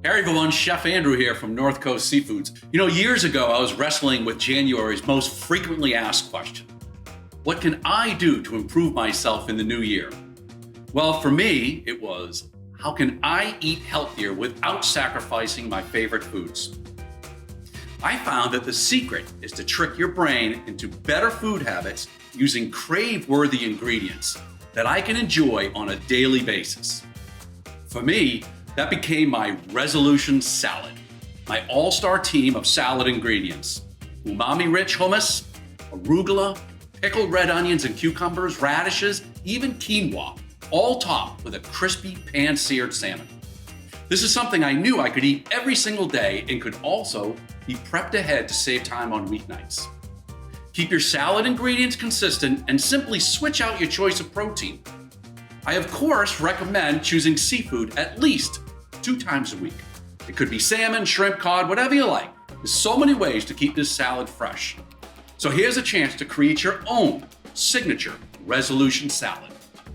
Hey everyone, Chef Andrew here from North Coast Seafoods. Years ago I was wrestling with January's most frequently asked question. What can I do to improve myself in the new year? Well, for me, it was, how can I eat healthier without sacrificing my favorite foods? I found that the secret is to trick your brain into better food habits using crave-worthy ingredients that I can enjoy on a daily basis. For me, that became my resolution salad, my all-star team of salad ingredients. Umami-rich hummus, arugula, pickled red onions and cucumbers, radishes, even quinoa, all topped with a crispy pan-seared salmon. This is something I knew I could eat every single day and could also be prepped ahead to save time on weeknights. Keep your salad ingredients consistent and simply switch out your choice of protein. I, of course, recommend choosing seafood at least 2 times a week. It could be salmon, shrimp, cod, whatever you like. There's so many ways to keep this salad fresh. So here's a chance to create your own signature resolution salad.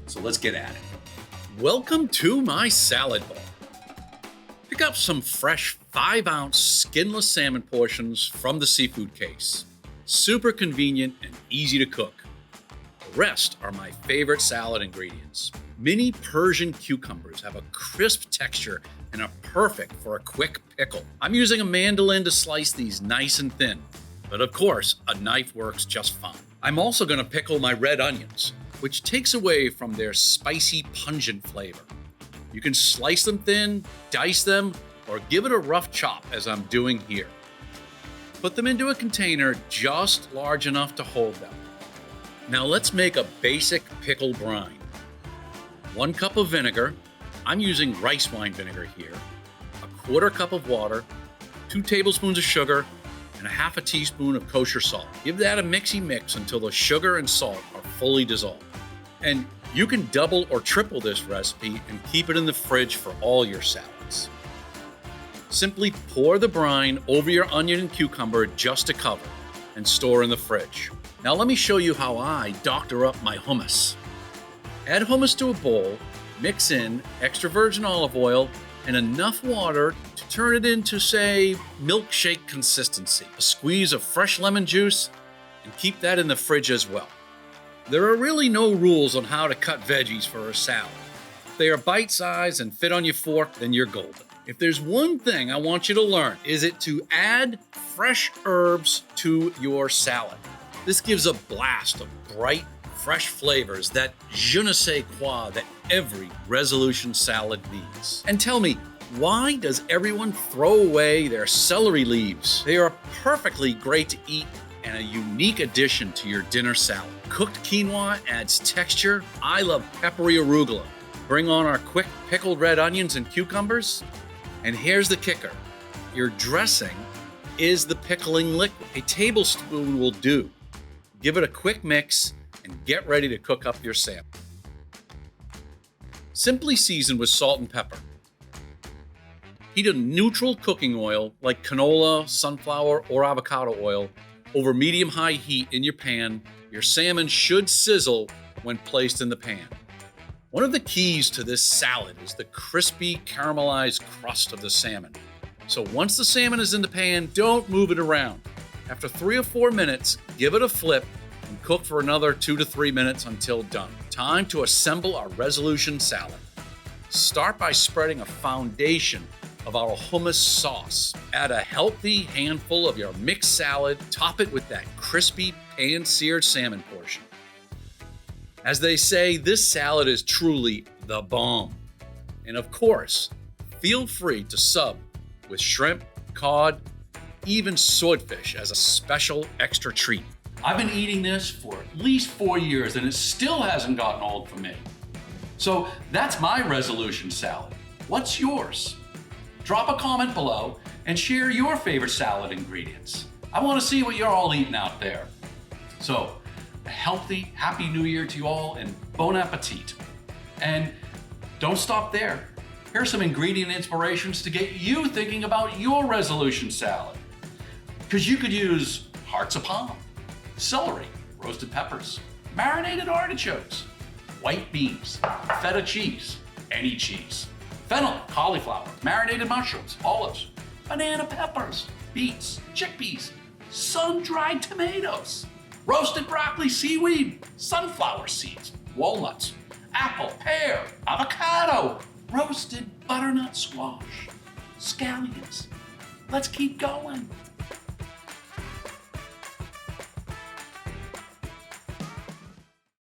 So let's get at it. Welcome to my salad bowl. Pick up some fresh 5-ounce skinless salmon portions from the seafood case. Super convenient and easy to cook. The rest are my favorite salad ingredients. Mini Persian cucumbers have a crisp texture and are perfect for a quick pickle. I'm using a mandolin to slice these nice and thin, but of course, a knife works just fine. I'm also going to pickle my red onions, which takes away from their spicy, pungent flavor. You can slice them thin, dice them, or give it a rough chop as I'm doing here. Put them into a container just large enough to hold them. Now let's make a basic pickle brine. 1 cup of vinegar, I'm using rice wine vinegar here, 1/4 cup of water, 2 tablespoons of sugar, and 1/2 teaspoon of kosher salt. Give that a mixy mix until the sugar and salt are fully dissolved. And you can double or triple this recipe and keep it in the fridge for all your salads. Simply pour the brine over your onion and cucumber just to cover and store in the fridge. Now let me show you how I doctor up my hummus. Add hummus to a bowl, mix in extra virgin olive oil and enough water to turn it into, say, milkshake consistency. A squeeze of fresh lemon juice, and keep that in the fridge as well. There are really no rules on how to cut veggies for a salad. If they are bite-sized and fit on your fork, then you're golden. If there's one thing I want you to learn, is it to add fresh herbs to your salad. This gives a blast of bright, fresh flavors, that je ne sais quoi that every resolution salad needs. And tell me, why does everyone throw away their celery leaves? They are perfectly great to eat and a unique addition to your dinner salad. Cooked quinoa adds texture. I love peppery arugula. Bring on our quick pickled red onions and cucumbers. And here's the kicker. Your dressing is the pickling liquid. A tablespoon will do. Give it a quick mix and get ready to cook up your salmon. Simply season with salt and pepper. Heat a neutral cooking oil like canola, sunflower, or avocado oil over medium-high heat in your pan. Your salmon should sizzle when placed in the pan. One of the keys to this salad is the crispy caramelized crust of the salmon. So once the salmon is in the pan, don't move it around. After 3 or 4 minutes, give it a flip and cook for another 2 to 3 minutes until done. Time to assemble our resolution salad. Start by spreading a foundation of our hummus sauce. Add a healthy handful of your mixed salad. Top it with that crispy pan-seared salmon portion. As they say, this salad is truly the bomb. And of course, feel free to sub with shrimp, cod, even swordfish as a special extra treat. I've been eating this for at least 4 years and it still hasn't gotten old for me. So that's my resolution salad. What's yours? Drop a comment below and share your favorite salad ingredients. I want to see what you're all eating out there. So, a healthy, happy new year to you all and bon appetit. And don't stop there. Here are some ingredient inspirations to get you thinking about your resolution salad. Because you could use hearts of palm, celery, roasted peppers, marinated artichokes, white beans, feta cheese, any cheese, fennel, cauliflower, marinated mushrooms, olives, banana peppers, beets, chickpeas, sun-dried tomatoes, roasted broccoli, seaweed, sunflower seeds, walnuts, apple, pear, avocado, roasted butternut squash, scallions. Let's keep going.